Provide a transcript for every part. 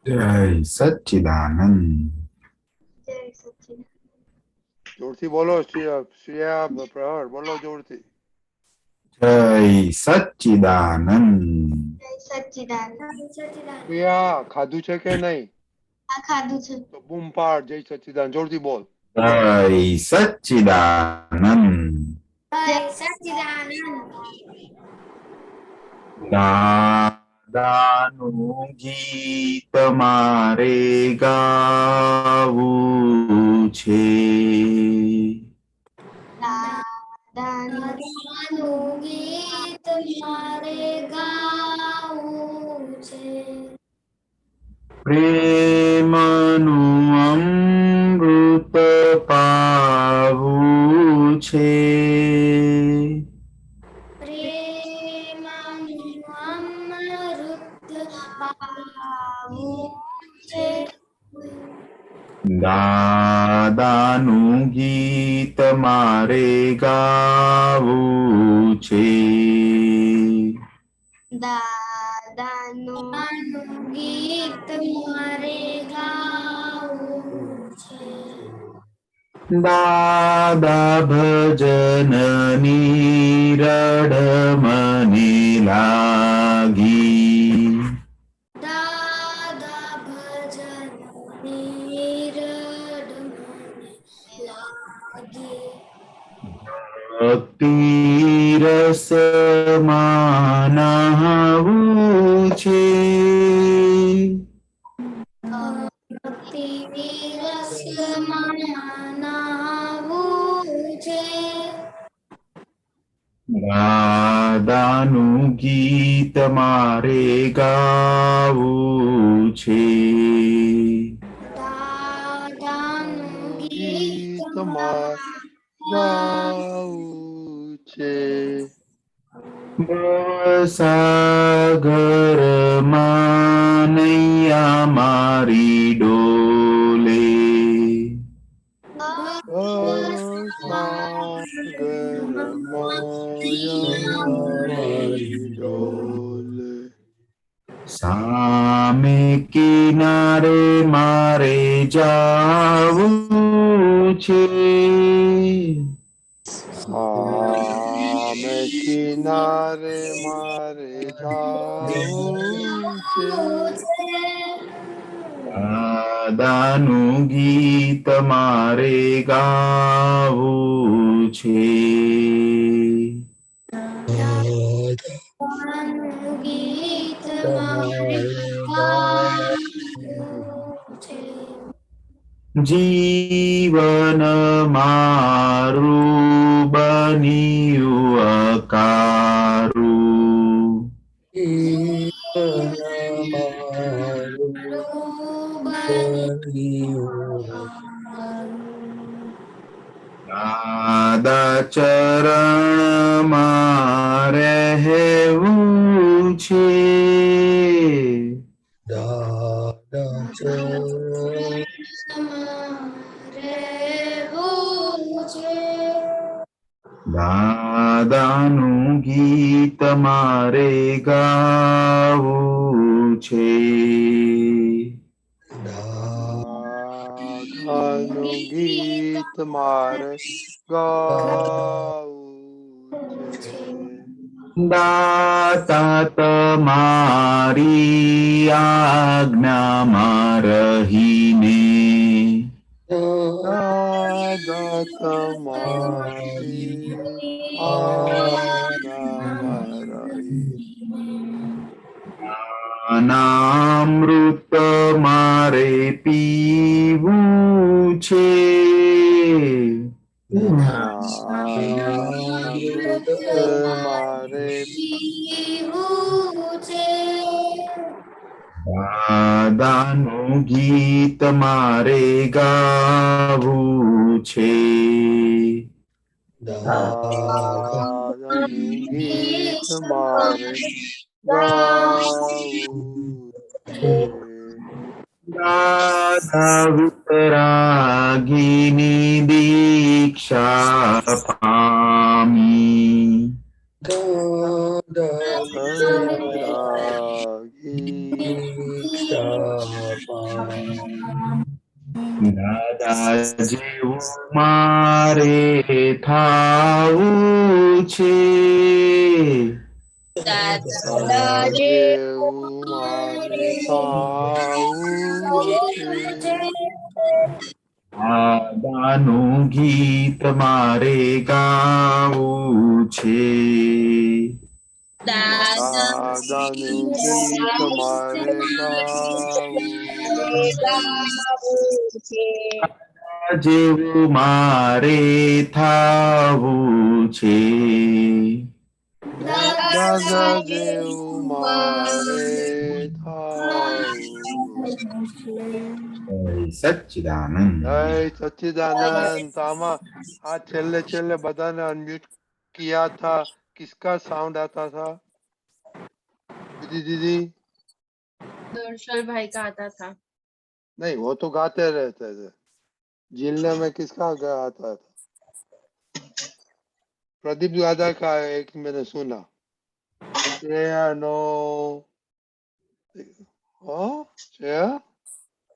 જય સચ્ચિદાનંદ. જય સચ્ચિદાનંદ. જોરથી બોલો શ્રેયા પ્રહર બોલો જોરથી. જય સચ્ચિદાનંદ. જય સચ્ચિદાનંદ. શ્રેયા ખાધું છે કે નહીં? આ ખાધું છે. તો બૂમ પાડ જય સચ્ચિદાનંદ જોરથી બોલ. જય સચ્ચિદાનંદ. જય સચ્ચિદાનંદ. દાદાનું ગીત મારે ગાવું છે. દાદાનું ગીત મારે ગાવું છે. પ્રેમનું અમૃત પાવું છે. પ્રેમનું અમૃત પાવું છે. દાદાનું ગીત મારે ગાવું છે. દાદાનું ગીત મારે ગાવું છે. દાદા ભજનની રડ મને લાગી. દાદા ભજનની રડ મને લાગી. ભક્તિ રસમાં નહાવું છે. ભક્તિ રસમાં નહાવું છે. દાદાનું ગીત મારે ગાવું છે. દાદાનું ગીત મારે ગાવું છે. સાગરમાં નૈયા મારી ડોલે. સામે કિનારે મારે જાવું છે. સામે કિનારે મારે જાવું છે. દાદાનું ગીત મારે ગાવું છે. દાદાનું ગીત મારે ગાવું છે. જીવન મારું બન્યું અકારું. દાદા ચરણમાં રહેવું છે. દાદાનું ગીત મારે ગાવું છે. દાદાનું ગીત મારે ગાવું છે. દાતા તમારી આજ્ઞામાં રહીને. દાદા તમારી આજ્ઞામાં રહીને નામૃત મારે પીવું છે. મારે દાદાનું ગીત મારે ગાવું છે. દાદાનું ગીત મારે ગાવું છે. દાદા વિતરાગીની દીક્ષા પામી. જેવું મારે થાવું છે દાદા જેવું મારે થાવું છે દાદાનું ગીત મારે ગાવું છે દાદાનું ગીત મારે ગાવું છે જેવું મારે થાવું છે દાદા જેવું મારે થાવું સચ્ચિદાનંદ જય सच्चिदानंद तो आमा आज छेल्ले छेल्ले बधाने अनम्यूट किया था किसका साउंड आता था दीदी दीदी दर्शन भाई का आता था। नहीं वो तो गाते रहते थे जिलने में किसका आता था प्रदीप दादा का एक मैंने सुना श्रेया नो हाँ श्रेया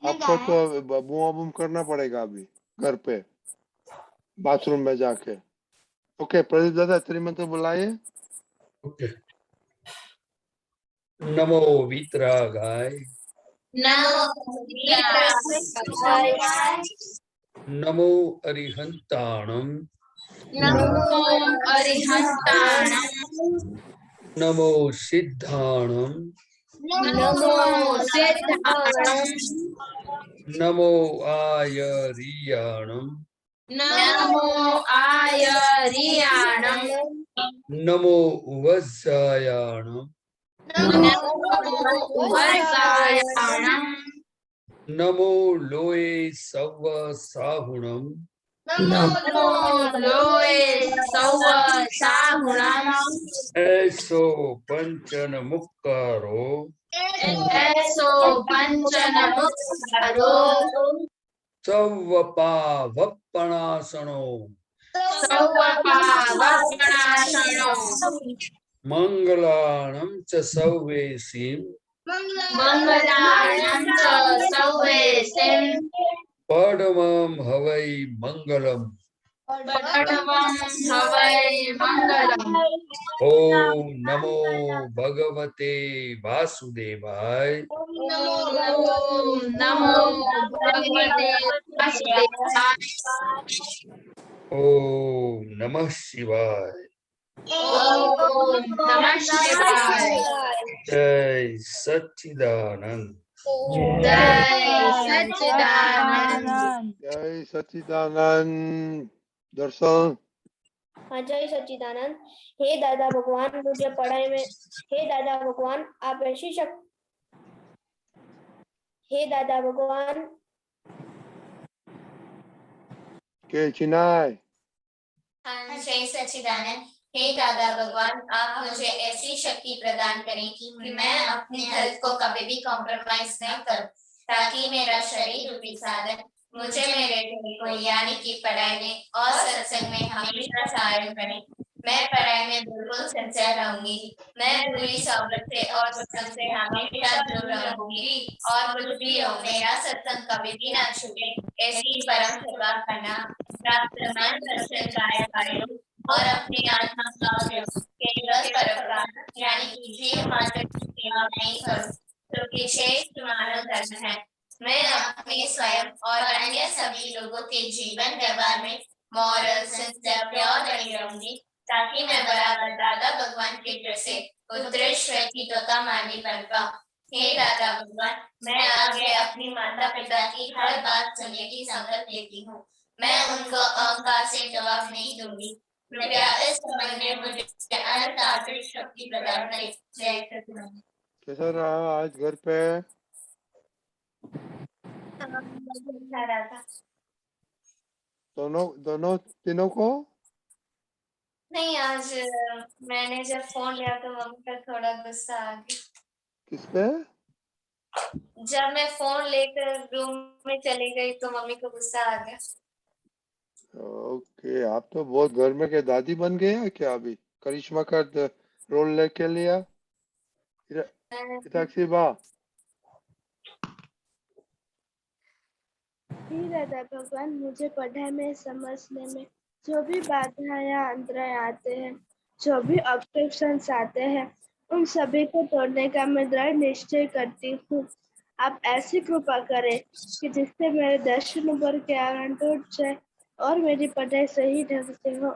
आपको तो बूम बूम करना पड़ेगा अभी घर पे बाथरूम में जाके ओके प्रदीप दादा त्रिमंत्र बुलाइए ओके नमो वीतरागाय नमो अरिहंताणम नमो सिद्धाणम नमो आयरियाणम नमो वज्जायाणम नमो लोए सव साहुणम ऐसो पंचन मुक्कारो सवपावपणासनो मंगलाणं च सौवेसीं परमं हवै मंगलम् ओम नमो भगवते वासुदेवाय ओम नमः शिवाय जय सच्चिदानंद जय सच्चिदानंद दर्शन हाँ जय सच्चिदानंद। हे दादा भगवान मुझे पढ़ाई में हे दादा भगवान आप ऐसी हे दादा भगवान के चिनाय जय सच्चिदानंद। हे दादा भगवान आप मुझे ऐसी शक्ति प्रदान करें कि मैं अपने हेल्थ को कभी भी कॉम्प्रोमाइज नहीं करूं ताकि मेरा शरीर रूपी साधन मुझे मेरे को यानी कि पढ़ाई में और सत्संग में हमेशा सहायक बने। मैं पढ़ाई में बिल्कुल सिंसियर रहूंगी। मैं बुरी सोबत से और सत्संग से हमेशा दूर रहूंगी और कुछ भी हो मेरा सत्संग कभी भी ना छूटे ऐसी परम कृपा करना। प्राप्त मन दर्शन काया करो और अपनी आत्मा का केवल परोपकार यानी कि जीव मात्र की सेवा नहीं करो तो विशेष मानव धर्म है। मैं अपने स्वयं और अन्य सभी लोगों के जीवन व्यवहार में मॉरल सिंसियर प्योर बनी रहूंगी ताकि मैं बराबर दादा भगवान के जैसे उत्कृष्ट व्यक्तित्व का माली बन पाऊं। हे दादा भगवान मैं आगे अपनी माता पिता की हर बात सुनने की संगत लेती हूँ। मैं उनको अहंकार से जवाब नहीं दूंगी। कृपया इस समय में मुझे अनंत आर्थिक शक्ति प्रदान करें। जय सच्चिदानंद। कैसा रहा आज घर पे दोनों दोनों तीनों को नहीं आज मैंने जब फोन लिया तो मम्मी का थोड़ा गुस्सा आ गया। किस पे जब मैं फोन लेकर रूम में चली गई तो मम्मी को गुस्सा आ गया। ओके आप तो बहुत घर में के दादी बन गए हैं क्या अभी करिश्मा का रोल लेके लिया इताक्षी बा हे दादा भगवान, मुझे पढ़ाई में समझने में जो भी बाधाएं या अंतराय आते हैं, जो भी ऑब्स्ट्रक्शंस आते हैं, उन सभी को तोड़ने का मैं दृढ़ निश्चय करती हूँ। आप ऐसी कृपा करें कि जिससे मेरे 10 नंबर के आंकड़े टूट जाए और मेरी पढ़ाई सही ढंग से हो।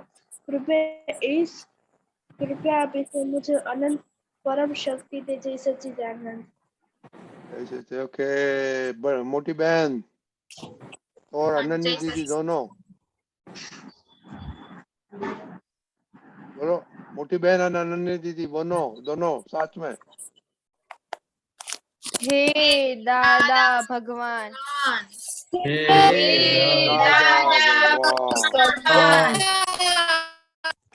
कृपया आप इसे मुझे अनंत परम शक्ति दीजिए सच्चिदानंद। ऐसे ओके मोटी बहन और अनन्या दीदी दोनों बोलो। मोटी बहन और अनन्या दीदी दोनों साथ में। हे दादा भगवान, हे दादा भगवान,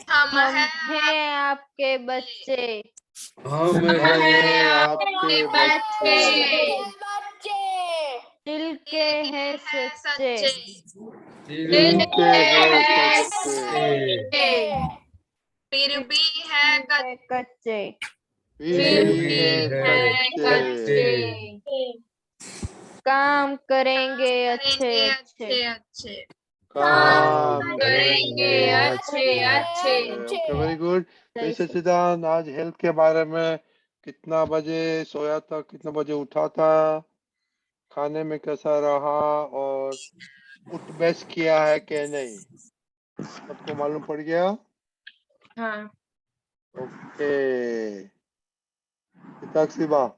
हम हैं आपके बच्चे, हम हम हैं हैं आपके बच्चे, दिल के हैं सच्चे, दिल के हैं सच्चे, फिर भी है कच्चे, फिर भी है कच्चे, काम करेंगे अच्छे अच्छे, काम करेंगे करेंगे अच्छे अच्छे। Okay very good. जय सच्चिदानंद, आज हेल्थ के बारे में कितना बजे सोया था, कितना बजे उठा था, खाने में कैसा रहा और उठ बैठ किया है कि नहीं, सबको मालूम पड़ गया? हाँ। ओके हिताक्षी बा।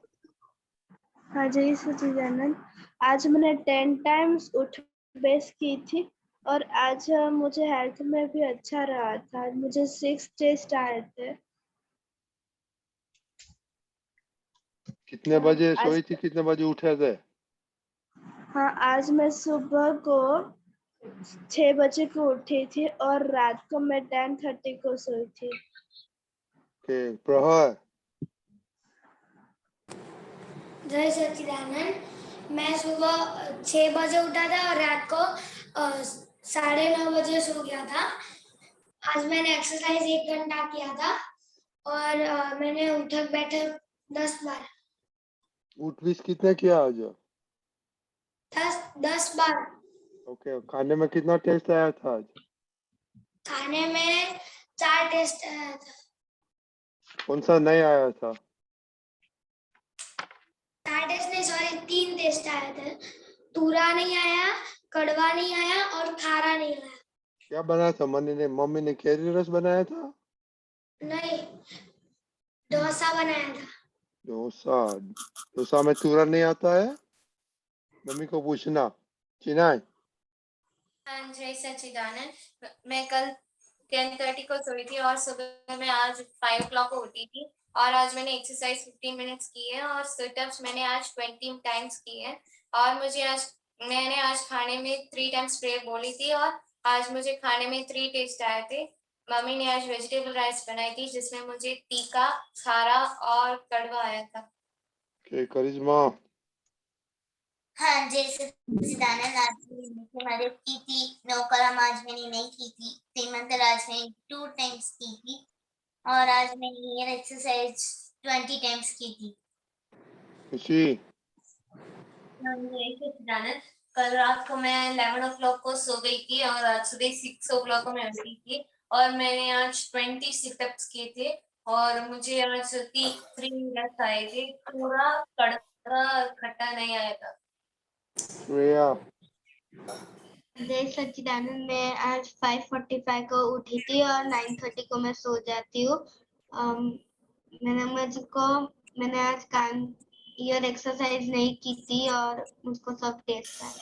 हाँ जय सच्चिदानंद, आज मैंने 10 टाइम्स उठ बेस की थी और आज मुझे हेल्थ में भी अच्छा रहा था। आज मुझे 6 टेस्ट आए थे। कितने बजे आज सोई थी, कितने बजे उठे थे? हाँ, आज मैं सुबह को 6 बजे को उठी थी और रात को मैं 10:30 को सोई थी। ओके प्रहर। जय सच्चिदानंद, मैं सुबह 6 बजे उठा था और रात को 9:30 बजे सो गया था। आज मैंने एक्सरसाइज 1 घंटा किया था और मैंने उठक बैठक 10 बार। उठ बीस कितने किया आज? 10 बार। ओके खाने में कितना टेस्ट आया था आज? खाने में 4 टेस्ट आया था। कौन सा नहीं आया था? 4 टेस्ट नहीं, सॉरी 3 टेस्ट आए थे। तूरा नहीं आया, कड़वा नहीं आया और खारा नहीं आया। क्या बनाया था मम्मी ने कैरी रस बनाया था? नहीं, डोसा बनाया था। डोसा में तूरा नहीं आता है? मम्मी को पूछना। चिनाई हाँ जय सच्चिदानंद, मैं कल 10:30 को सोई थी और सुबह में आज 5 o'clock को उठी थी और आज मैंने एक्सरसाइज 15 मिनट्स की है और सिटअप्स मैंने आज 20 टाइम्स की है और मैंने आज खाने में 3 टाइम्स प्रेयर बोली थी और आज मुझे खाने में 3 टेस्ट आए थे। मम्मी ने आज वेजिटेबल राइस बनाई थी जिसमें मुझे तीखा, खारा और कड़वा आया था। के करिश्मा। हाँ जैसे सच्चिदानंद, आज मैंने मदद की थी, नौकरम आज मैंने नहीं की थी, श्रीमंतर आज मैंने 2 टाइम्स की थी और आज मैंने एयर एक्सरसाइज 20 टाइम्स की थी। खुशी सच्चिदानंद, कल रात को मैं 11 o'clock को सो गई थी और आज सुबह 6 o'clock को मैं उठी थी और मैंने आज 20 सिटअप्स किए थे और मुझे आज 3 मिनट्स आए थे, पूरा कड़वा खट्टा नहीं आया था। श्रेया। जय सच्चिदानंद, मैं आज 5:45 को उठी थी और 9:30 को मैं सो जाती हूँ। मैंने आज कान ईयर एक्सरसाइज नहीं की थी और मुझको सब टेस्ट आए।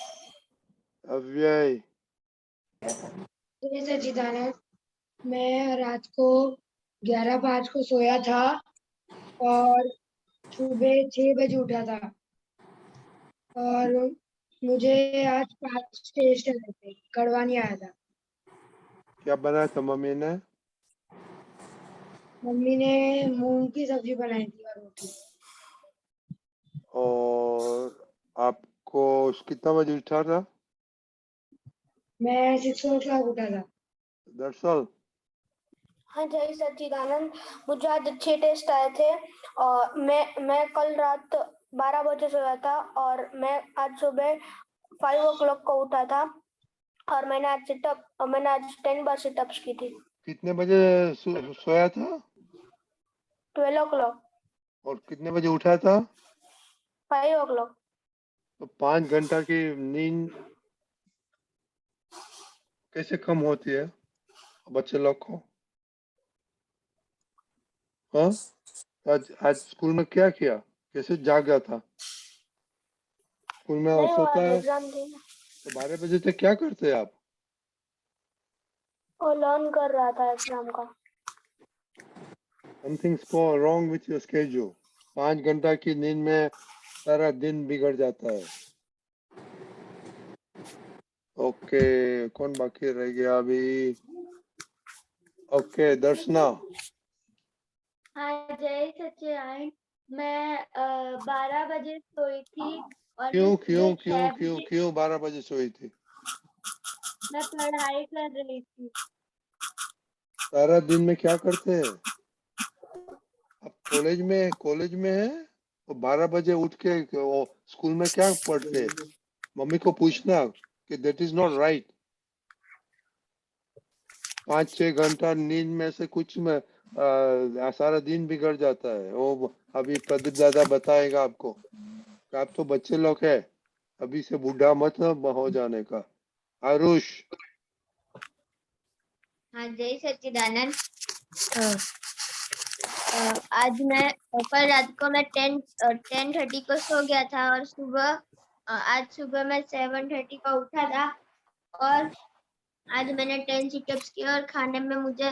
अव्यय। जय सच्चिदानंद, मैं रात को 11:05 को सोया था और सुबह 6 बजे उठा था और मुझे आज 5 टेस्ट आए थे, कड़वा नहीं आया था। क्या बनाया था मम्मी ने? मम्मी ने मूंग की सब्जी बनाई थी और रोटी। और आपको कितना बजे उठा था? मैं 6 o'clock उठा था। दरअसल हाँ जय सच्चिदानंद, मुझे आज अच्छे टेस्ट आए थे और मैं कल रात 12 बजे सोया था और मैं आज सुबह 5 o'clock को उठा था और मैंने आज 10 बार सिटअप्स की थी। कितने बजे सोया था 12 o'clock, और कितने बजे उठा था? 5 o'clock। तो 5 घंटा की नींद कैसे कम होती है बच्चे लोग को? हाँ, आज स्कूल में क्या किया? कैसे जागा था? स्कूल में नहीं, वो सोता आज है एग्जाम थी ना, तो 12 बजे तक क्या करते हैं आप? वो लर्न कर रहा था एग्जाम का। Something's wrong with your schedule. 5 घंटा की नींद में सारा दिन बिगड़ जाता है। ओके, कौन बाकी रह गया अभी? ओके, दर्शना। हाँ, जय सच्चिदानंद। मैं 12 बजे सोई थी और क्यों मैं क्यों सुबह क्यों 6 क्यों बजे क्यों 12 बजे सोई थी? मैं पढ़ाई कर रही थी। सारा दिन में क्या करते हैं आप? कॉलेज में है तो 12 बजे उठ के वो स्कूल में क्या पढ़ते हैं? मम्मी को पूछना कि दैट इज नॉट राइट। 5-6 घंटा नींद में से कुछ में सारा दिन बिगड़ जाता है। वो अभी प्रदीप दादा बताएगा आपको कि आप तो बच्चे लोग है, अभी से बूढ़ा मत हो जाने का। आरुष। हाँ, जय सच्चिदानंद। आज मैं कल रात को मैं 10:30 को सो गया था और आज सुबह मैं 7:30 को उठा था और आज मैंने 10 सिटअप्स किए और खाने में मुझे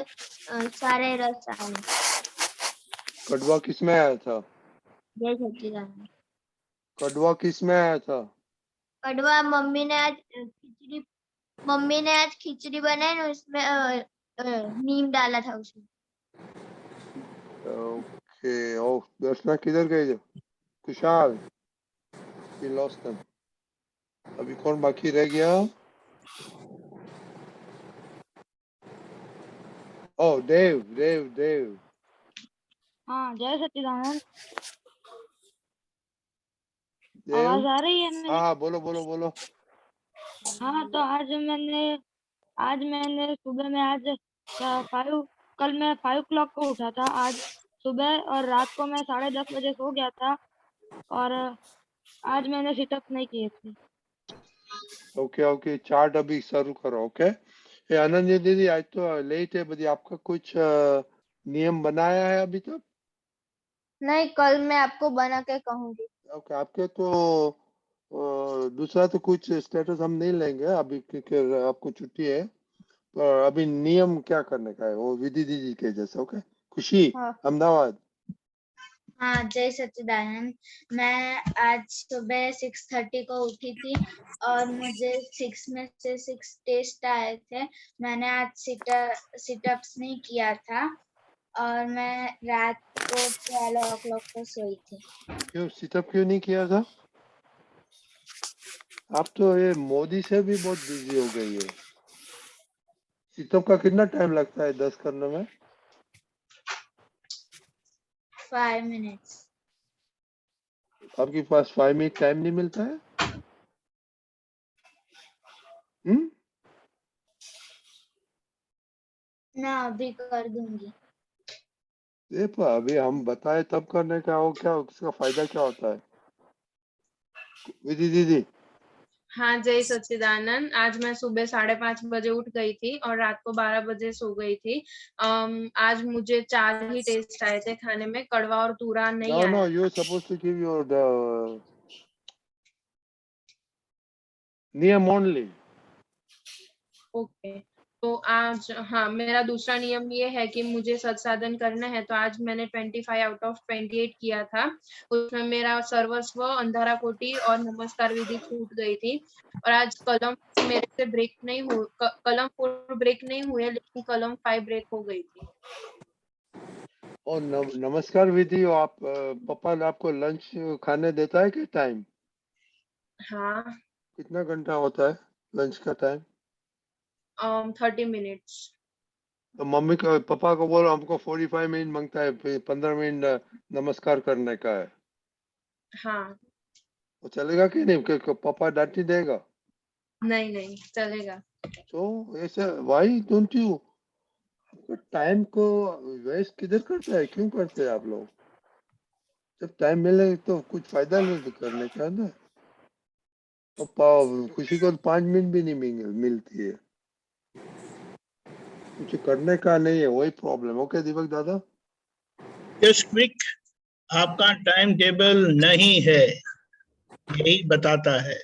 सारे रस आए। कड़वा किस में आया था? जय सच्चिदानंद। कड़वा किस में आया था? कड़वा मम्मी ने आज खिचड़ी बनाई ना, उसमें नीम डाला था उसमें। ओके। ओ, दर्शना किधर गई? खुशहाल। We lost them. अभी कौन बाकी रह गया? ओ, देव। हाँ, जय सच्चिदानंद। देव। आवाज आ रही है मेरी? हाँ, बोलो। हाँ, तो आज मैंने सुबह में आज 5 कल मैं 5 o'clock को उठा था आज सुबह, और रात को मैं 10:30 बजे सो गया था और आज मैंने सिटअप नहीं किए थे। ओके, चार्ट अभी शुरू करो। ओके। ये अनन्या दीदी, आज तो लेट है बड़ी, आपका कुछ नियम बनाया है अभी तक? नहीं, कल मैं आपको बना के कहूंगी। ओके, आपके तो दूसरा तो कुछ स्टेटस हम नहीं लेंगे अभी क्योंकि आपको छुट्टी है। तो अभी नियम क्या करने का है वो विधि दीदी के जैसे। ओके। खुशी, हाँ। अहमदाबाद। हाँ, जय सच्चिदानंद। मैं आज सुबह 6:30 को उठी थी और मुझे 6 में से 6 टेस्ट आए थे। मैंने आज सिटअप्स नहीं किया था और मैं रात को 12 o'clock को सोई थी। क्यों सिटअप क्यों नहीं किया था? आप तो ये मोदी से भी बहुत बिजी हो गई है। सिटअप का कितना टाइम लगता है 10 करने में? 5 minutes। आपके पास 5 मिनट टाइम नहीं मिलता है? ना, अभी कर दूंगी। देखो अभी हम बताए तब करने का हो, क्या उसका फायदा क्या होता है? विधि दीदी। हाँ, जय सच्चिदानंद। आज मैं सुबह 5:30 बजे उठ गई थी और रात को 12 बजे सो गई थी। आज मुझे 4 ही टेस्ट आए थे खाने में, कड़वा और तूरा नहीं आया। No, you're supposed to give your the नियम only. ओके, तो आज हाँ, मेरा दूसरा नियम ये है कि मुझे सत साधन करना है। तो आज मैंने 25 out of 28 किया था। उसमें मेरा सर्वस्व, अंधारा कोटि और नमस्कार विधि छूट गई थी। और आज कलम मेरे से ब्रेक नहीं हुए, कलम 4 ब्रेक नहीं हुए, लेकिन कलम 5 ब्रेक हो गई थी। और नमस्कार विधि, आप पापा आपको लंच खाने देता है क्या टाइम? हाँ। कितना घंटा होता है लंच का टाइम? 30 minutes। तो मम्मी को पापा को बोलो हमको 45 मिनट मांगता है, फिर 15 मिनट नमस्कार करने का है। हाँ। वो चलेगा कि नहीं? क्योंकि पापा डांट ही देगा। नहीं नहीं चलेगा। तो ऐसा व्हाई डोंट यू टाइम को वेस्ट किधर करता है, क्यों करते हैं आप लोग? जब टाइम मिले तो कुछ फायदा नहीं करने का ना। तो किसी को 5 मिनट भी नहीं मिलती है, कुछ करने का नहीं है, वही प्रॉब्लम। ओके दीपक दादा। जस्ट क्विक, आपका टाइम टेबल नहीं है, यही बताता है।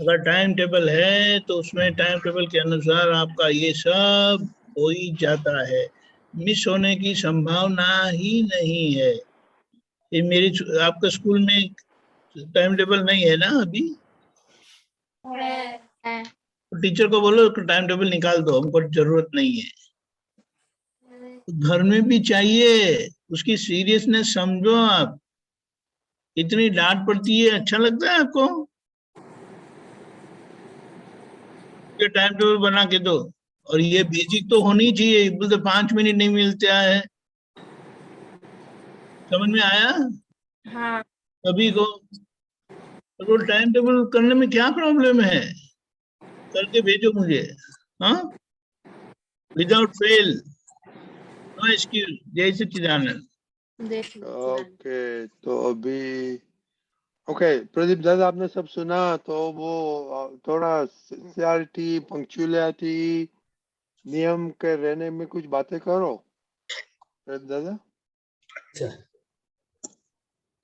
अगर टाइम टेबल है तो उसमें टाइम टेबल के अनुसार आपका ये सब हो ही जाता है, मिस होने की संभावना ही नहीं है। ये मेरी आपके स्कूल में टाइम टेबल नहीं है ना अभी? है। तो टीचर को बोलो टाइम टेबल निकाल दो, हमको जरूरत नहीं है। घर में भी चाहिए, उसकी सीरियसनेस समझो आप। इतनी डांट पड़ती है, अच्छा लगता है आपको? ये टाइम टेबल बना के दो, और ये बेसिक तो होनी चाहिए। बोलते 5 मिनट नहीं मिलता है, समझ में आया हाँ सभी को? तो टाइम टेबल करने में क्या प्रॉब्लम है, करके भेजो मुझे, हाँ, विदाउट फेल, नो एक्सक्यूज। जय सच्चिदानंद। देख लो। ओके तो अभी ओके प्रदीप दादा आपने सब सुना, तो वो थोड़ा सिंसियरिटी, पंक्चुअलिटी, नियम के रहने में कुछ बातें करो प्रदीप दादा। अच्छा,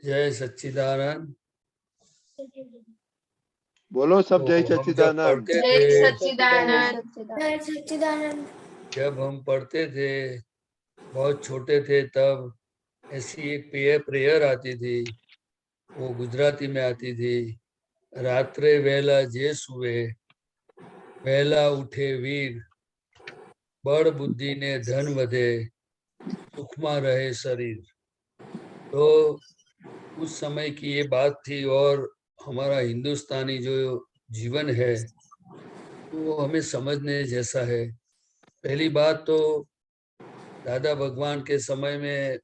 जय सच्चिदानंद। बोलो सब तो जय हम जब सच्चिदानंद। पढ़ते जय थे, सच्चिदानंद। जय सच्चिदानंद। जब हम पढ़ते थे, बहुत छोटे थे, तब ऐसी एक प्रेयर आती थी, वो गुजराती में आती थी। रात्रे वेला जे सुवे, वेला उठे वीर, बड़ बुद्धि ने धन वधे, सुखमा रहे शरीर। तो उस समय की ये बात थी, और हमारा हिंदुस्तानी जो जीवन है वो हमें समझने जैसा है। पहली बात तो दादा भगवान के समय में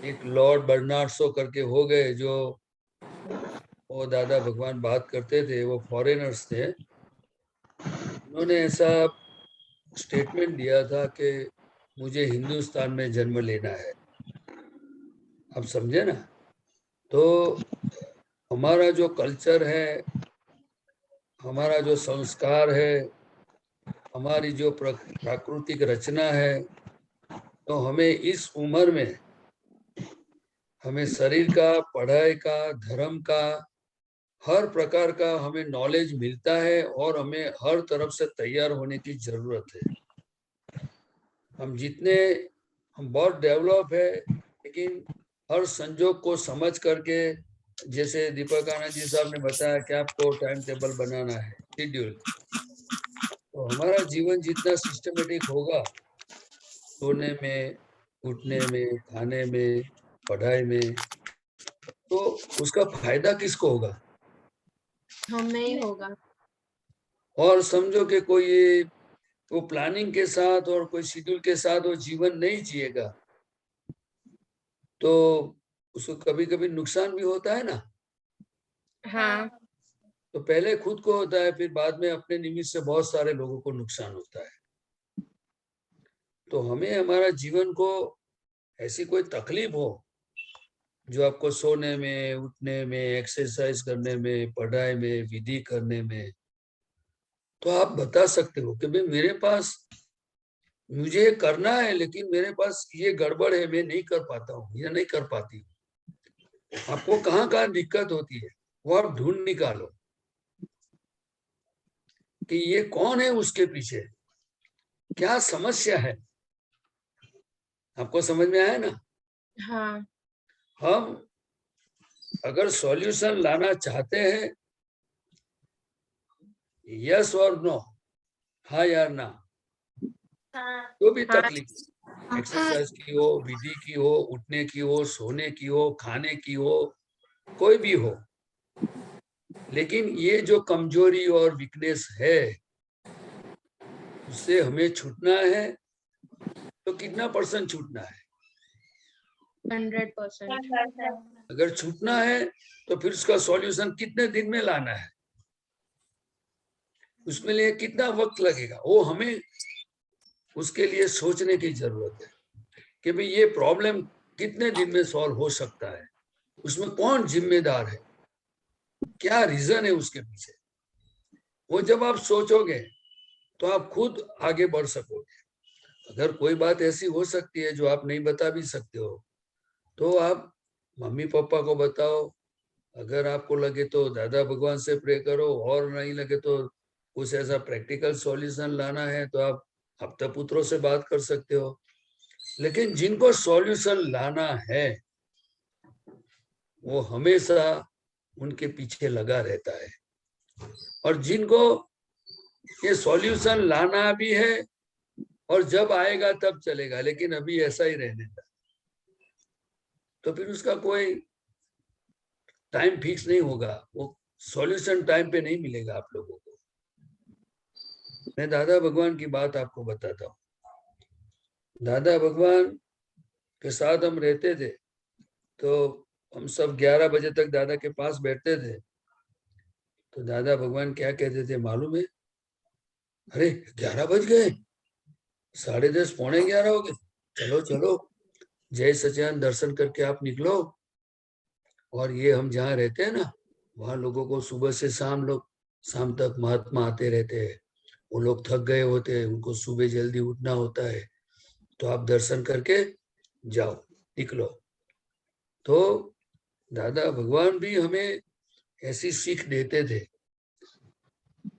एक लॉर्ड बर्नार्ड शो करके हो गए, जो वो दादा भगवान बात करते थे, वो फॉरेनर्स थे। उन्होंने ऐसा स्टेटमेंट दिया था कि मुझे हिंदुस्तान में जन्म लेना है। आप समझे ना? तो हमारा जो कल्चर है, हमारा जो संस्कार है, हमारी जो प्राकृतिक रचना है, तो हमें इस उम्र में हमें शरीर का, पढ़ाई का, धर्म का, हर प्रकार का हमें नॉलेज मिलता है, और हमें हर तरफ से तैयार होने की जरूरत है। हम बहुत डेवलप है, लेकिन हर संजोग को समझ करके, जैसे दीपक आनंद जी साहब ने बताया कि आपको टाइम टेबल बनाना है, शेड्यूल। तो हमारा जीवन जितना सिस्टमेटिक होगा, सोने में, उठने में, खाने में, पढ़ाई में, तो उसका फायदा किसको होगा? हमें ही होगा। और समझो कि कोई वो प्लानिंग के साथ और कोई शेड्यूल के साथ वो जीवन नहीं जिएगा, तो उसको कभी कभी नुकसान भी होता है ना। हाँ तो पहले खुद को होता है, फिर बाद में अपने निमित्त से बहुत सारे लोगों को नुकसान होता है। तो हमें हमारा जीवन को, ऐसी कोई तकलीफ हो जो आपको सोने में, उठने में, एक्सरसाइज करने में, पढ़ाई में, विधि करने में, तो आप बता सकते हो कि भाई मेरे पास, मुझे ये करना है, लेकिन मेरे पास ये गड़बड़ है, मैं नहीं कर पाता हूँ या नहीं कर पाती हूँ। आपको कहाँ कहाँ दिक्कत होती है, वो आप ढूंढ निकालो कि ये कौन है, उसके पीछे क्या समस्या है। आपको समझ में आया ना? हाँ हम अगर सॉल्यूशन लाना चाहते हैं, यस और नो, हाँ या ना, जो भी हाँ तकलीफ, एक्सरसाइज की हो, विधि की हो, उठने की हो, सोने की हो, खाने की हो, कोई भी हो, लेकिन ये जो कमजोरी और वीकनेस है, उससे हमें छूटना है। तो कितना % छूटना है? 100%। अगर छूटना है तो फिर उसका सॉल्यूशन कितने दिन में लाना है? उसमें लिए कितना वक्त लगेगा, वो हमें उसके लिए सोचने की जरूरत है कि भाई ये प्रॉब्लम कितने दिन में सॉल्व हो सकता है, उसमें कौन जिम्मेदार है, क्या रीजन है उसके पीछे। वो जब आप सोचोगे तो आप खुद आगे बढ़ सकोगे। अगर कोई बात ऐसी हो सकती है जो आप नहीं बता भी सकते हो तो आप मम्मी पापा को बताओ, अगर आपको लगे तो दादा भगवान से प्रे करो, और नहीं लगे तो कुछ ऐसा प्रैक्टिकल सॉल्यूशन लाना है तो आप हफ्ता पुत्रों से बात कर सकते हो। लेकिन जिनको सॉल्यूशन लाना है वो हमेशा उनके पीछे लगा रहता है, और जिनको ये सॉल्यूशन लाना भी है और जब आएगा तब चलेगा, लेकिन अभी ऐसा ही रहने का, तो फिर उसका कोई टाइम फिक्स नहीं होगा, वो सॉल्यूशन टाइम पे नहीं मिलेगा आप लोगों को। मैं दादा भगवान की बात आपको बताता हूँ। दादा भगवान के साथ हम रहते थे तो हम सब 11 बजे तक दादा के पास बैठते थे। तो दादा भगवान क्या कहते थे मालूम है? अरे 11 बज गए, 10:30 पौने 11 हो गए, चलो चलो जय सच्चिदानंद दर्शन करके आप निकलो। और ये हम जहाँ रहते हैं ना, वहाँ लोगों को सुबह से शाम तक महात्मा आते रहते हैं। वो लोग थक गए होते हैं, उनको सुबह जल्दी उठना होता है, तो आप दर्शन करके जाओ, निकलो। तो दादा भगवान भी हमें ऐसी सीख देते थे।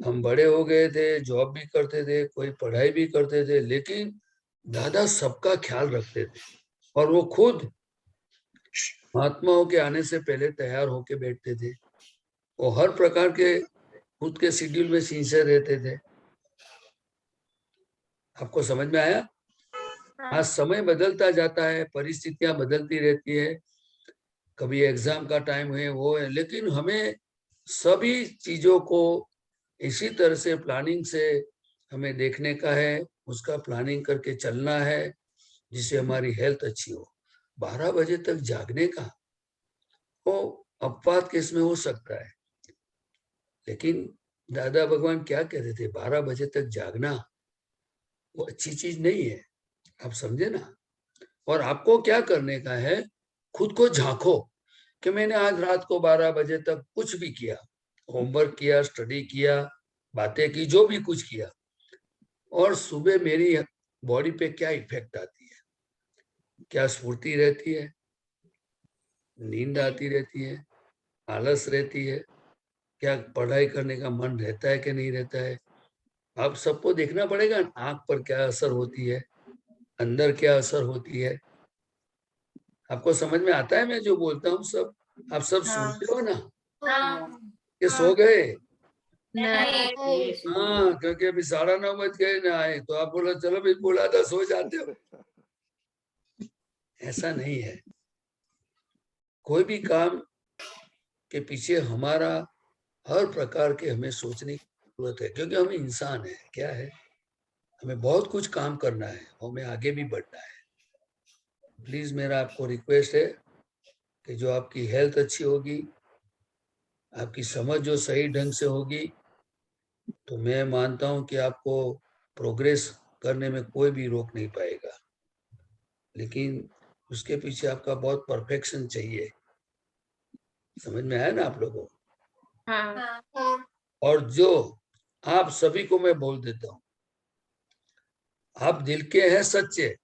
हम बड़े हो गए थे, जॉब भी करते थे, कोई पढ़ाई भी करते थे, लेकिन दादा सबका ख्याल रखते थे और वो खुद महात्माओं के आने से पहले तैयार होके बैठते थे। वो हर प्रकार के खुद के शेड्यूल में सिंसियर रहते थे। आपको समझ में आया? आज समय बदलता जाता है, परिस्थितियां बदलती रहती है, कभी एग्जाम का टाइम है वो है, लेकिन हमें सभी चीजों को इसी तरह से प्लानिंग से हमें देखने का है, उसका प्लानिंग करके चलना है जिससे हमारी हेल्थ अच्छी हो। 12 बजे तक जागने का वो अपवाद केस में हो सकता है, लेकिन दादा भगवान क्या कहते थे, 12 बजे तक जागना वो अच्छी चीज नहीं है, आप समझे ना। और आपको क्या करने का है, खुद को झांको कि मैंने आज रात को 12 बजे तक कुछ भी किया, होमवर्क किया, स्टडी किया, बातें की, जो भी कुछ किया, और सुबह मेरी बॉडी पे क्या इफेक्ट आती है, क्या स्फूर्ति रहती है, नींद आती रहती है, आलस रहती है, क्या पढ़ाई करने का मन रहता है कि नहीं रहता है। आप सबको देखना पड़ेगा, आंख पर क्या असर होती है, अंदर क्या असर होती है। आपको समझ में आता है मैं जो बोलता हूँ सब? आप सब सुनते हो ना? ये सो गए? हाँ, क्योंकि अभी 9:30 बज गए ना आए, तो आप बोला चलो भाई बोला था सो जाते हो। ऐसा नहीं है। कोई भी काम के पीछे हमारा हर प्रकार के हमें सोचने की जरूरत है, क्योंकि हम इंसान है। क्या है, हमें बहुत कुछ काम करना है, हमें आगे भी बढ़ना है। प्लीज मेरा आपको रिक्वेस्ट है कि जो आपकी हेल्थ अच्छी होगी, आपकी समझ जो सही ढंग से होगी, तो मैं मानता हूं कि आपको प्रोग्रेस करने में कोई भी रोक नहीं पाएगा। लेकिन उसके पीछे आपका बहुत परफेक्शन चाहिए। समझ में आया ना आप लोगों को? हाँ। और जो आप सभी को मैं बोल देता हूँ, आप दिल के हैं सच्चे।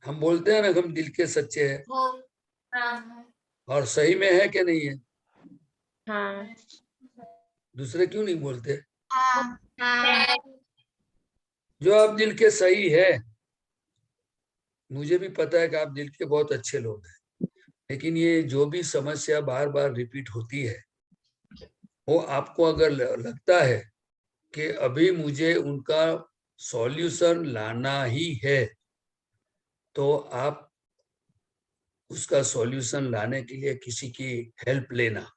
हम बोलते हैं ना हम दिल के सच्चे हैं, और सही में है कि नहीं है? हाँ। दूसरे क्यों नहीं बोलते? जो आप दिल के सही है, मुझे भी पता है कि आप दिल के बहुत अच्छे लोग हैं, लेकिन ये जो भी समस्या बार बार रिपीट होती है, वो आपको अगर लगता है कि अभी मुझे उनका सॉल्यूशन लाना ही है, तो आप उसका सॉल्यूशन लाने के लिए किसी की हेल्प लेना।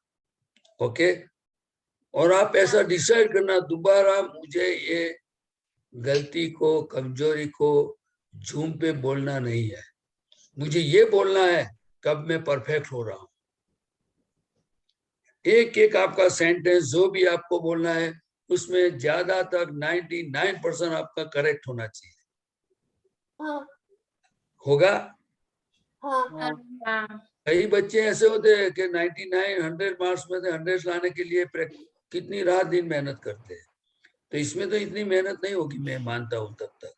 ओके? और आप ऐसा डिसाइड करना, दोबारा मुझे ये गलती को, कमजोरी को झूम पे बोलना नहीं है, मुझे ये बोलना है कब मैं परफेक्ट हो रहा हूं। एक एक आपका सेंटेंस जो भी आपको बोलना है, उसमें ज्यादातर 99% आपका करेक्ट होना चाहिए। होगा? हाँ कई बच्चे ऐसे होते हैं कि 99 100 मार्क्स में से 100 लाने के लिए कितनी रात दिन मेहनत करते हैं। तो इसमें तो इतनी मेहनत नहीं होगी, मैं मानता हूं तब तक।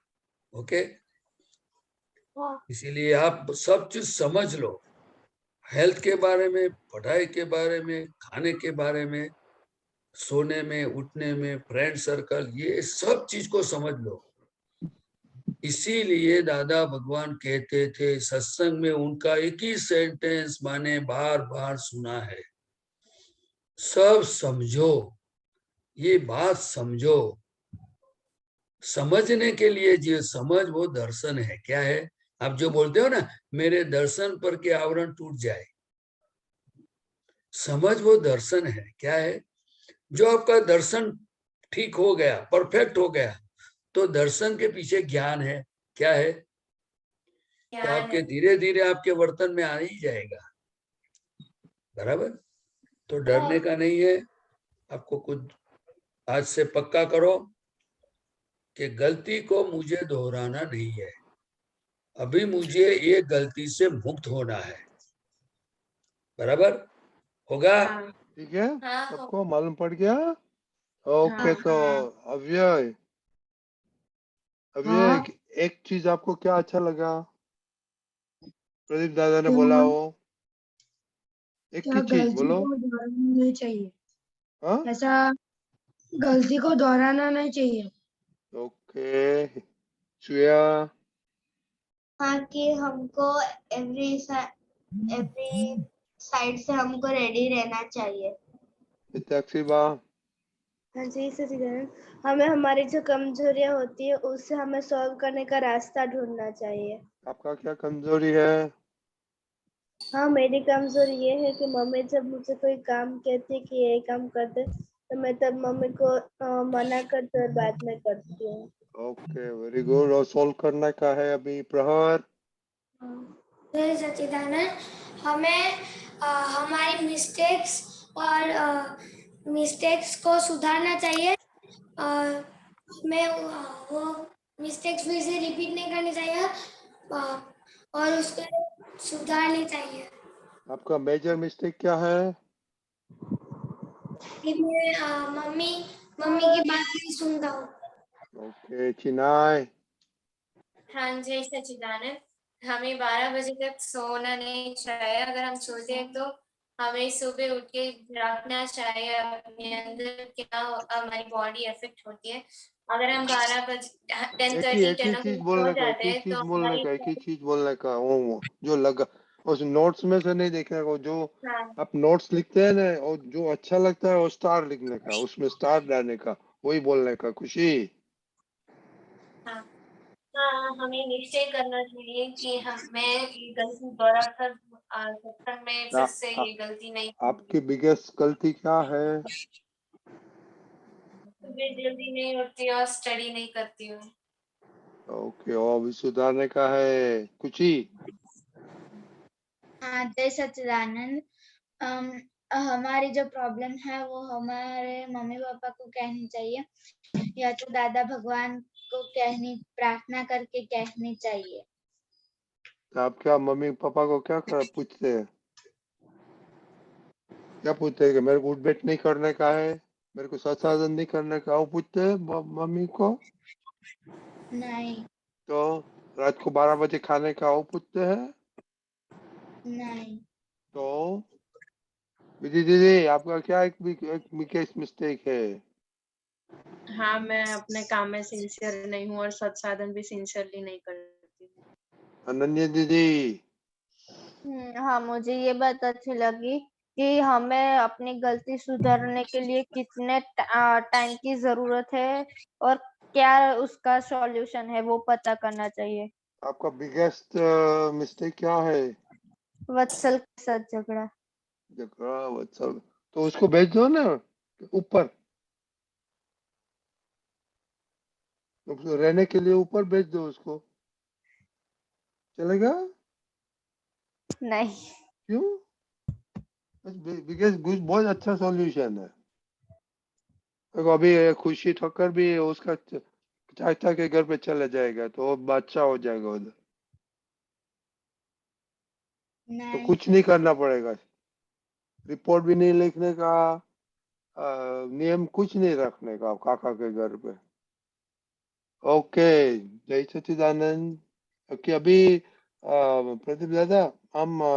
ओके, इसीलिए आप सब चीज समझ लो, हेल्थ के बारे में, पढ़ाई के बारे में, खाने के बारे में, सोने में, उठने में, फ्रेंड सर्कल, ये सब चीज को समझ लो। इसीलिए दादा भगवान कहते थे, सत्संग में उनका एक ही सेंटेंस मैंने बार बार सुना है, सब समझो, ये बात समझो। समझने के लिए जो समझ वो दर्शन है। क्या है? आप जो बोलते हो ना, मेरे दर्शन पर के आवरण टूट जाए, समझ वो दर्शन है। क्या है? जो आपका दर्शन ठीक हो गया, परफेक्ट हो गया, तो दर्शन के पीछे ज्ञान है। क्या है? तो आपके धीरे धीरे आपके वर्तन में आ ही जाएगा। बराबर? तो डरने का नहीं है। आपको कुछ आज से पक्का करो कि गलती को मुझे दोहराना नहीं है, अभी मुझे ये गलती से मुक्त होना है। बराबर? होगा? हाँ ठीक है, हाँ, सबको मालूम पड़ गया? ओके, हाँ तो अव्यय, अव्यय हाँ एक चीज आपको क्या अच्छा लगा? प्रदीप दादा ने क्या बोला वो एक क्या ही चीज गलती बोलो। को दोहराना नहीं चाहिए? हाँ, ऐसा गलती को दोहराना नहीं चाहिए। ओके। श्रेया, हाँ कि हमको एवरी साइड से हमको रेडी रहना चाहिए। तकसीबा, हाँ जी सचिदानंद, हमें हमारी जो कमजोरियां होती है उससे हमें सॉल्व करने का रास्ता ढूंढना चाहिए। आपका क्या कमजोरी है? हाँ, मेरी कमजोरी ये है कि मम्मी जब मुझे कोई काम कहती है कि ये काम कर दे, तो मैं तब मम्मी को मना करती और बाद में करती हूँ। Okay, very good. और सॉल्व करने का है अभी प्रहर। जय सच्चिदानंद, हमें हमारी मिस्टेक्स और मिस्टेक्स को सुधारना चाहिए। हमें वो मिस्टेक्स फिर से रिपीट नहीं करनी चाहिए और उसको सुधारनी चाहिए। आपका मेजर मिस्टेक क्या है? कि मैं मम्मी की बात नहीं सुनता हूँ। ओके, चिनाय, हाँ जय सच्चिदानंद, हमें 12 बजे तक सोना नहीं चाहिए। अगर हम सोते हैं तो हमें सुबह उठ के रखना चाहिए। अपने अंदर क्या हमारी बॉडी इफेक्ट होती है। अगर हम 12 बजे 10:30 एक ही 10 चीज सो बोलने का, एक जाते ही हैं चीज तो बोलने हमारी का, एक ही चीज बोलने का। वो जो लगा उस नोट्स में से नहीं देखने को, जो हाँ आप नोट्स लिखते हैं ना, और जो अच्छा लगता है वो स्टार लिखने का, उसमें स्टार डालने का, वही बोलने का। खुशी, हाँ हाँ, हमें निश्चय करना चाहिए कि मैं ये गलती दोहरा कर सत्संग में फिर आ, से आ, ये गलती नहीं आपकी करूंगी। बिगेस्ट गलती क्या है? सुबह जल्दी नहीं उठती और स्टडी नहीं करती हूँ। ओके, और अभी सुधारने का है। खुशी, हाँ जय सच्चिदानंद। अम, हमारी जो प्रॉब्लम है वो हमारे मम्मी पापा को कहनी चाहिए, या तो दादा भगवान को प्रार्थना करके कहनी चाहिए। तो आप क्या मम्मी पापा को क्या पूछते हैं? क्या पूछते हैं कि मेरे को उठ बैठ नहीं करने का है, मेरे को संसाधन नहीं करने का, वो पूछते हैं मम्मी को? नहीं तो रात को 12 बजे खाने का वो पूछते हैं? नहीं तो विधि दीदी, आपका क्या एक बिगेस्ट मिस्टेक है? हाँ, मैं अपने काम में सिंसियर नहीं हूँ और सत्साधन भी सिंसियरली नहीं करती हूँ। अनन्या दीदी, हाँ, मुझे ये बात अच्छी लगी कि हमें अपनी गलती सुधारने के लिए कितने टाइम की जरूरत है और क्या उसका सॉल्यूशन है वो पता करना चाहिए। आपका बिगेस्ट मिस्टेक क्या है? वत्सल के साथ झगड़ा। झगड़ा वत्सल, तो उसको भेज दो ना ऊपर, उसको रहने के लिए ऊपर भेज दो उसको, चलेगा? नहीं। क्यों? बिगेस्ट बहुत अच्छा सॉल्यूशन है। देखो अभी ये खुशी ठक्कर भी उसका चाचा के घर पे चले जाएगा तो वो बादशाह हो जाएगा उधर। तो नहीं कुछ नहीं करना पड़ेगा, रिपोर्ट भी नहीं लिखने का, नियम कुछ नहीं रखने का काका के घर पे। ओके, जय सच्चिदानंद। ओके, अभी प्रदीप दादा हम